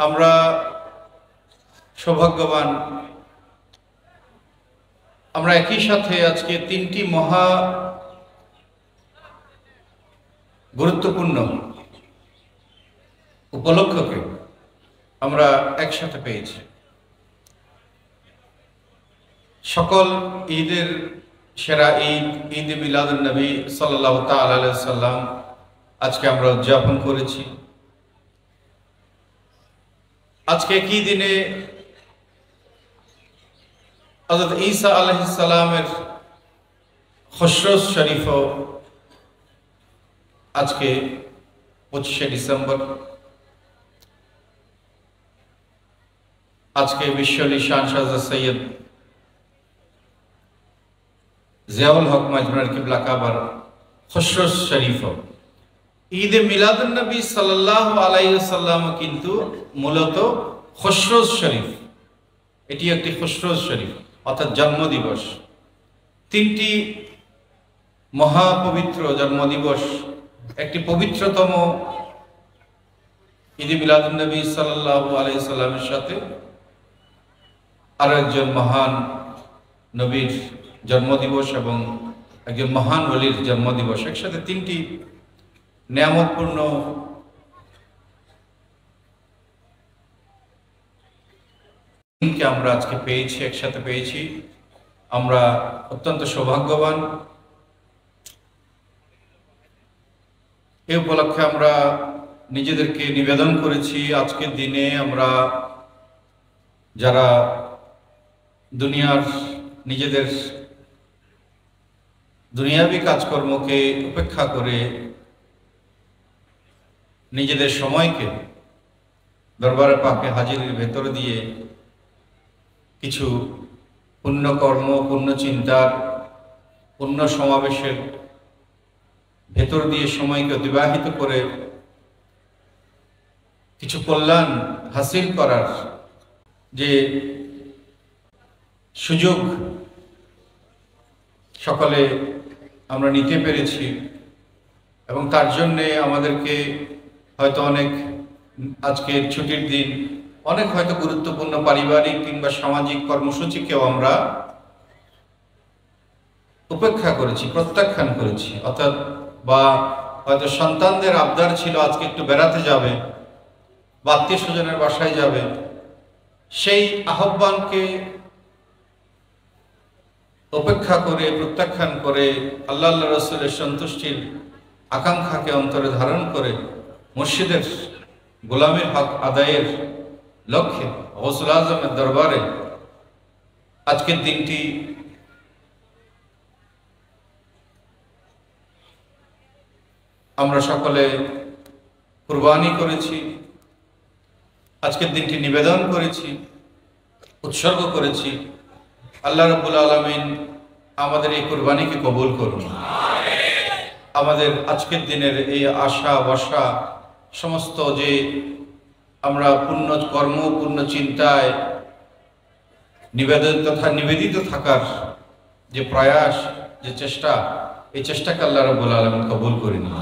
আমরা সৌভাগ্যবান, আমরা একই সাথে আজকে তিনটি মহা গুরুত্বপূর্ণ উপলক্ষকে আমরা একসাথে পেয়েছি। সকল ঈদের সেরা ঈদ, ঈদ মিলাদুন নবী সাল্লাল্লাহু তাআলা আলাইহি সাল্লাম আজকে আমরা উদযাপন করেছি। আজকে কি দিনে হযরত ঈসা আলাইহিস সালামের খুশরোজ শরীফও আজকে 25শে ডিসেম্বর। আজকে বিশ্ব লিশান শাহজাদ সৈয়দ জিয়াউল হক মাজমুর কিবলা কাবার খুশরোজ শরীফও। ঈদে মিলাদুন নবী সাল্লাল্লাহু আলাইহি ওয়াসাল্লাম কিন্তু মূলত খুশরোজ শরীফ, এটি একটি খুশরোজ শরীফ অর্থাৎ জন্মদিবস। তিনটি মহাপবিত্র জন্মদিবস, একটি পবিত্রতম ঈদে মিলাদুন নবী সাল্লাল্লাহু আলাইহি ওয়াসাল্লামের সাথে আরো একজন মহান নবীর জন্মদিবস এবং একজন মহান ওলির জন্মদিবস, একসাথে তিনটি নিয়ামতপূর্ণ দিনকে আমরা আজকে পেয়েছি, একসাথে পেয়েছি। আমরা অত্যন্ত সৌভাগ্যবান। এই উপলক্ষে আমরা নিজেদেরকে নিবেদন করেছি আজকের দিনে আমরা যারা দুনিয়ার নিজেদের দুনিয়াবি কাজকর্মকে উপেক্ষা করে নিজেদের সময়কে দরবারে পাকে হাজিরের ভেতর দিয়ে কিছু পুণ্যকর্ম, পুণ্য চিন্তার, পুণ্য সমাবেশের ভেতর দিয়ে সময়কে অতিবাহিত করে কিছু কল্যাণ হাসিল করার যে সুযোগ সকলে আমরা নিতে পেরেছি এবং তার জন্যে আমাদেরকে হয়তো অনেক আজকের ছুটির দিন অনেক হয়তো গুরুত্বপূর্ণ পারিবারিক কিংবা সামাজিক কর্মসূচিকেও আমরা উপেক্ষা করেছি, প্রত্যাখ্যান করেছি। অর্থাৎ বা হয়তো সন্তানদের আবদার ছিল আজকে একটু বেড়াতে যাবে বা আত্মীয় স্বজনের বাসায় যাবে, সেই আহ্বানকে উপেক্ষা করে প্রত্যাখ্যান করে আল্লাহ রাসূলের সন্তুষ্টির আকাঙ্ক্ষাকে অন্তরে ধারণ করে মুর্শিদের গোলামের হক আদায়ের লক্ষ্যে গৌসুল আজমের দরবারে আজকের দিনটি আমরা সকলে কুরবানি করেছি, আজকের দিনটি নিবেদন করেছি, উৎসর্গ করেছি। আল্লাহ রাব্বুল আলামিন আমাদের এই কুরবানিকে কবুল করুন। আমাদের আজকের দিনের এই আশা বসা সমস্ত যে আমরা পুণ্য কর্ম, পুণ্য চিন্তায় নিবেদিত থাকার যে প্রয়াস, যে চেষ্টা, এই চেষ্টাকে আল্লাহ রাব্বুল আলামিন কবুল করে নিন।